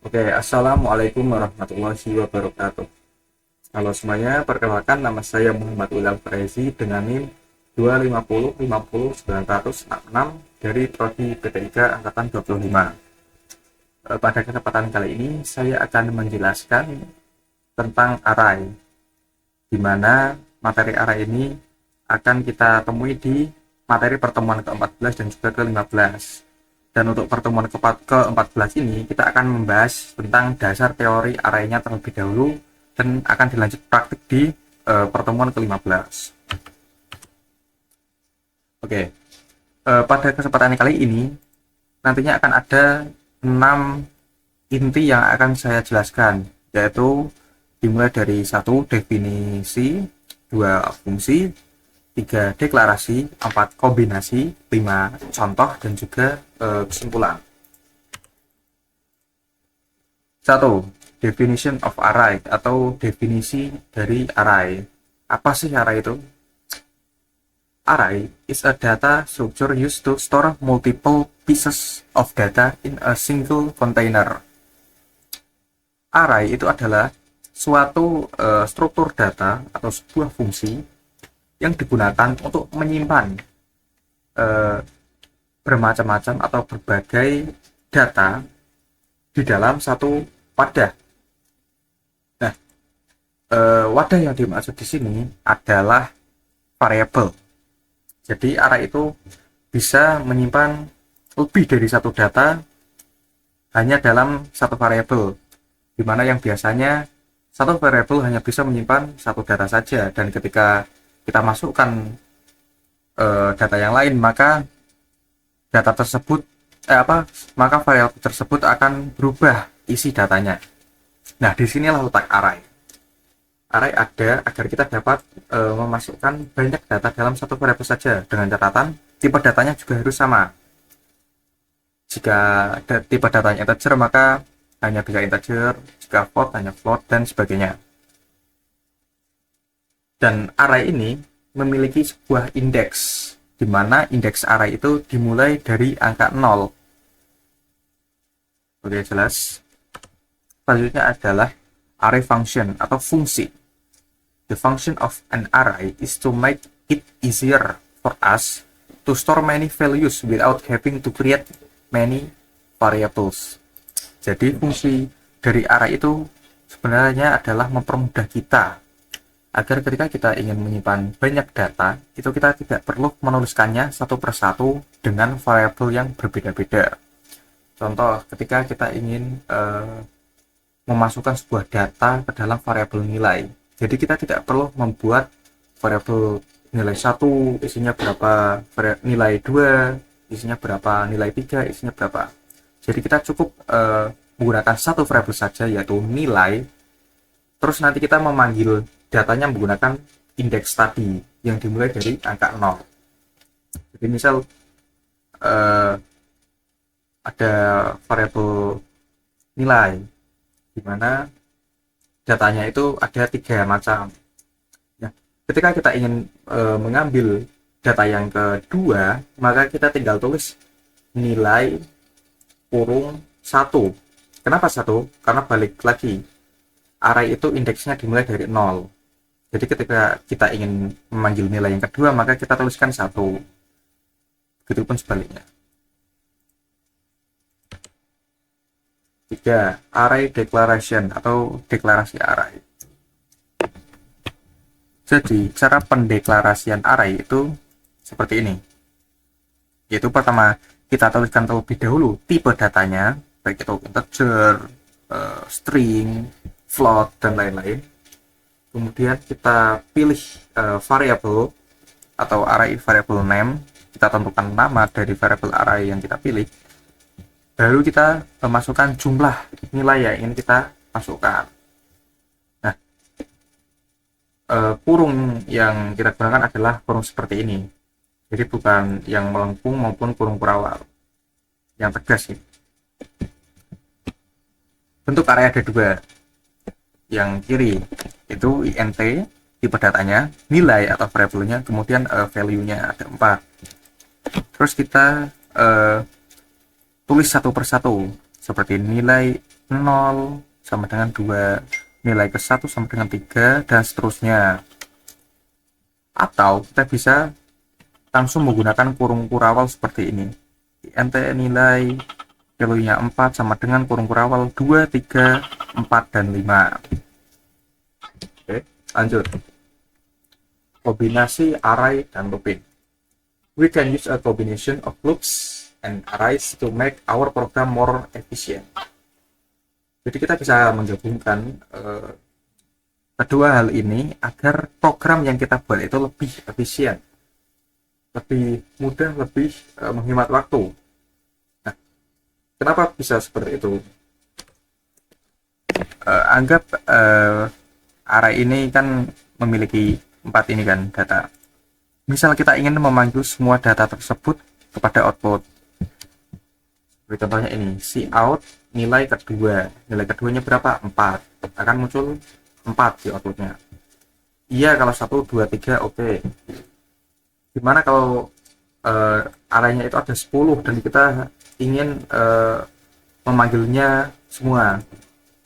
Oke, Assalamualaikum warahmatullahi wabarakatuh. Halo semuanya, perkenalkan nama saya Muhammad William Frezi dengan NIM 250500906 dari Prodi PT3 Angkatan 25. Pada kesempatan kali ini saya akan menjelaskan tentang array, di mana materi array ini akan kita temui di materi pertemuan ke-14 dan juga ke-15. Dan untuk pertemuan ke-14 ini kita akan membahas tentang dasar teori arraynya terlebih dahulu dan akan dilanjut praktik di pertemuan ke-15. Oke, pada kesempatan kali ini nantinya akan ada 6 inti yang akan saya jelaskan, yaitu dimulai dari 1 definisi, 2 fungsi, 3 deklarasi, 4 kombinasi, 5 contoh, dan juga kesimpulan. 1. Definition of array atau definisi dari array. Apa sih array itu? Array is a data structure used to store multiple pieces of data in a single container. Array itu adalah suatu struktur data atau sebuah fungsi yang digunakan untuk menyimpan bermacam-macam atau berbagai data di dalam satu wadah. Nah, wadah yang dimaksud di sini adalah variabel. Jadi array itu bisa menyimpan lebih dari satu data hanya dalam satu variabel, di mana yang biasanya satu variabel hanya bisa menyimpan satu data saja, dan ketika kita masukkan data yang lain, maka data tersebut maka variabel tersebut akan berubah isi datanya. Nah, disinilah letak array. Array ada agar kita dapat memasukkan banyak data dalam satu variabel saja, dengan catatan tipe datanya juga harus sama. Jika tipe datanya integer, maka hanya bisa integer, jika float hanya float, dan sebagainya. Dan array ini memiliki sebuah indeks, di mana indeks array itu dimulai dari angka 0. Oke, jelas. Selanjutnya adalah array function atau fungsi. The function of an array is to make it easier for us to store many values without having to create many variables. Jadi fungsi dari array itu sebenarnya adalah mempermudah kita agar ketika kita ingin menyimpan banyak data, itu kita tidak perlu menuliskannya satu persatu dengan variabel yang berbeda-beda. Contoh, ketika kita ingin memasukkan sebuah data ke dalam variabel nilai, jadi kita tidak perlu membuat variabel nilai 1 isinya berapa, nilai 2 isinya berapa, nilai 3 isinya berapa. Jadi kita cukup menggunakan satu variabel saja, yaitu nilai. Terus nanti kita memanggil datanya menggunakan indeks tadi yang dimulai dari angka 0. Jadi misal ada variabel nilai di mana datanya itu ada 3 macam. Nah, ketika kita ingin mengambil data yang kedua, maka kita tinggal tulis nilai kurung 1. Kenapa 1? Karena balik lagi, array itu indeksnya dimulai dari 0. Jadi ketika kita ingin memanggil nilai yang kedua, maka kita tuliskan 1. Begitupun sebaliknya. 3. Array declaration atau deklarasi array. Jadi cara pendeklarasian array itu seperti ini. Yaitu pertama, kita tuliskan terlebih dahulu tipe datanya, baik itu integer, string, float, dan lain-lain. Kemudian kita pilih variabel atau array variable name, kita tentukan nama dari variabel array yang kita pilih. Baru kita memasukkan jumlah nilai yang ingin kita masukkan. Nah, kurung yang kita gunakan adalah kurung seperti ini. Jadi bukan yang melengkung maupun kurung kurawal, yang tegas sih. Bentuk array ada 2. Yang kiri itu int, tipe datanya, nilai atau variabelnya, kemudian value-nya ada 4. Terus kita tulis satu persatu, seperti nilai 0 sama dengan 2, nilai ke 1 sama dengan 3, dan seterusnya. Atau kita bisa langsung menggunakan kurung kurawal seperti ini. int nilai value-nya 4 sama dengan kurung kurawal 2, 3, 4, dan 5. Oke, lanjut. Kombinasi array dan looping. We can use a combination of loops and arrays to make our program more efficient. Jadi kita bisa menggabungkan kedua hal ini agar program yang kita buat itu lebih efisien, lebih mudah, lebih menghemat waktu. Nah, kenapa bisa seperti itu? Anggap array ini kan memiliki 4 ini kan data. Misal kita ingin memanggil semua data tersebut kepada output. Contohnya ini, cout nilai kedua. Nilai keduanya berapa? 4. Akan muncul 4 di outputnya. Iya kalau 1, 2, 3, oke. Gimana kalau arraynya itu ada 10 dan kita ingin memanggilnya semua?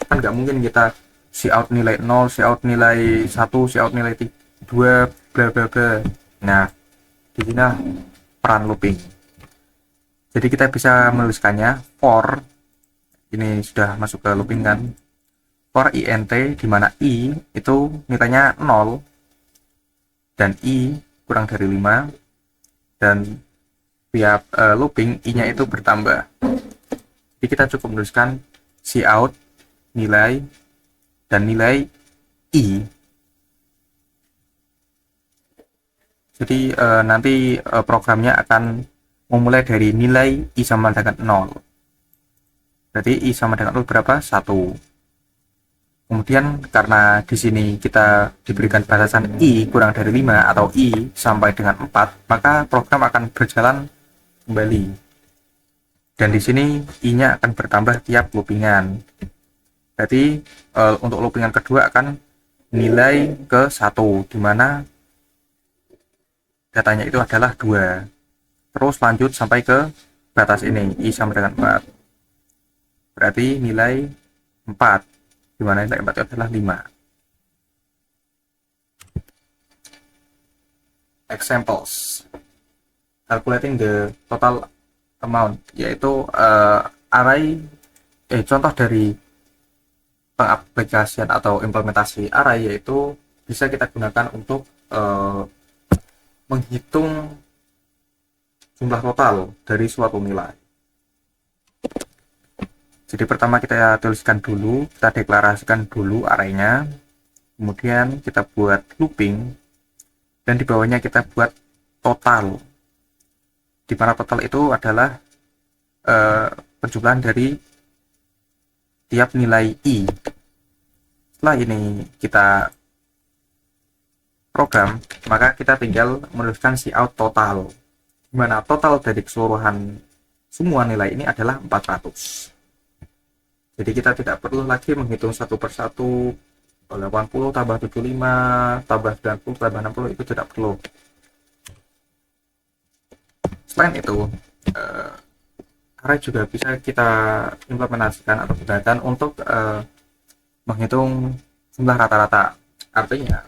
Kan nggak mungkin kita cout nilai 0, cout nilai 1, cout nilai 2, bla bla bla. Nah, di sini peran looping. Jadi kita bisa menuliskannya for, ini sudah masuk ke looping kan, for int, di mana i itu nilainya 0 dan i kurang dari 5, dan via looping i nya itu bertambah. Jadi kita cukup menuliskan cout nilai dan nilai i. Jadi nanti programnya akan memulai dari nilai i sama dengan 0. Berarti i sama dengan 0 berapa? 1. Kemudian karena di sini kita diberikan batasan i kurang dari 5 atau i sampai dengan 4, maka program akan berjalan kembali. Dan di sini i-nya akan bertambah tiap loopingan. Berarti untuk loopingan kedua akan nilai ke 1, di mana datanya itu adalah 2. Terus lanjut sampai ke batas ini, i sama dengan 4. Berarti nilai 4, di mana nilai 4 itu adalah 5. Examples. Calculating the total amount, yaitu array contoh dari pengaplikasian atau implementasi array, yaitu bisa kita gunakan untuk menghitung jumlah total dari suatu nilai. Jadi pertama kita tuliskan dulu, kita deklarasikan dulu arraynya, kemudian kita buat looping, dan di bawahnya kita buat total, di mana total itu adalah penjumlahan dari tiap nilai i. Setelah ini kita program, maka kita tinggal menuliskan cout total, di mana total dari keseluruhan semua nilai ini adalah 400. Jadi kita tidak perlu lagi menghitung satu persatu, 80 tambah 75 tambah 90 tambah 60, itu tidak perlu. Selain itu, array juga bisa kita implementasikan atau gunakan untuk menghitung jumlah rata-rata. Artinya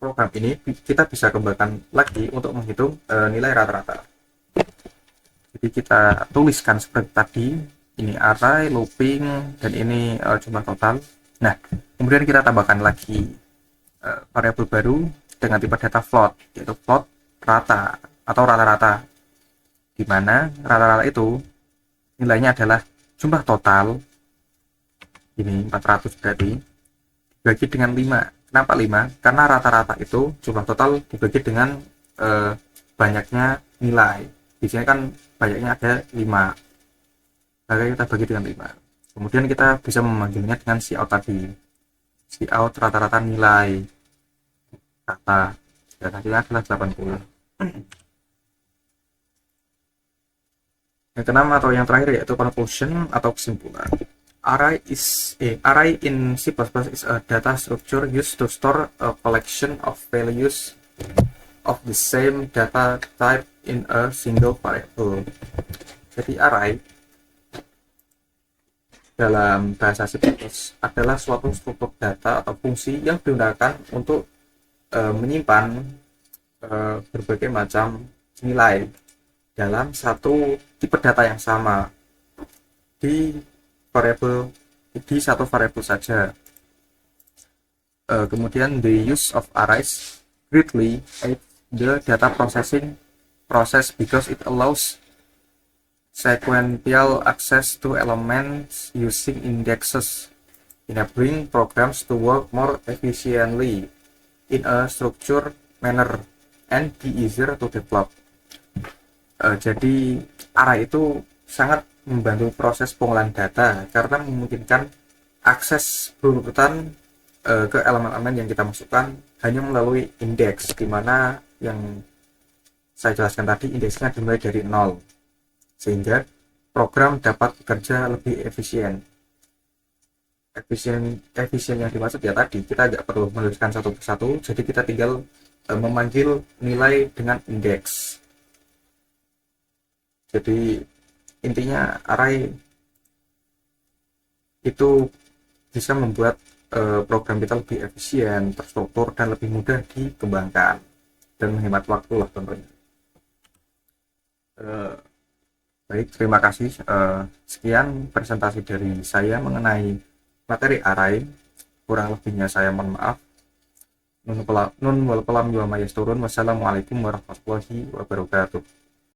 program ini kita bisa kembangkan lagi untuk menghitung nilai rata-rata. Jadi kita tuliskan seperti tadi, ini array, looping, dan ini jumlah total. Nah, kemudian kita tambahkan lagi variabel baru dengan tipe data float, yaitu float rata atau rata-rata, di mana rata-rata itu nilainya adalah jumlah total, ini 400 berarti, dibagi dengan 5. Kenapa 5? Karena rata-rata itu jumlah total dibagi dengan banyaknya nilai. Di sini kan banyaknya ada 5. Maka kita bagi dengan 5. Kemudian kita bisa memanggilnya dengan cout tadi. Cout rata-rata nilai. Rata. Dan hasilnya adalah 80. Yang keenam atau yang terakhir yaitu conclusion atau kesimpulan. Array in C++ is a data structure used to store a collection of values of the same data type in a single variable. Jadi array dalam bahasa C++ adalah suatu struktur data atau fungsi yang digunakan untuk menyimpan berbagai macam nilai dalam satu tipe data yang sama di satu variabel saja. Kemudian the use of arrays greatly aids the data processing process because it allows sequential access to elements using indexes, enabling programs to work more efficiently in a structured manner and be easier to develop. Jadi array itu sangat membantu proses pengolahan data karena memungkinkan akses berurutan ke elemen-elemen yang kita masukkan hanya melalui indeks, di mana yang saya jelaskan tadi indeksnya dimulai dari 0, sehingga program dapat bekerja lebih efisien. Efisien yang dimaksud ya tadi, kita tidak perlu menuliskan satu persatu, jadi kita tinggal memanggil nilai dengan indeks. Jadi intinya array itu bisa membuat program kita lebih efisien, terstruktur, dan lebih mudah dikembangkan dan menghemat waktu lah tentunya. Baik, terima kasih. Sekian presentasi dari saya mengenai materi array. Kurang lebihnya saya mohon maaf. Nun wal qalam wa ma yasturun. Wassalamualaikum warahmatullahi wabarakatuh.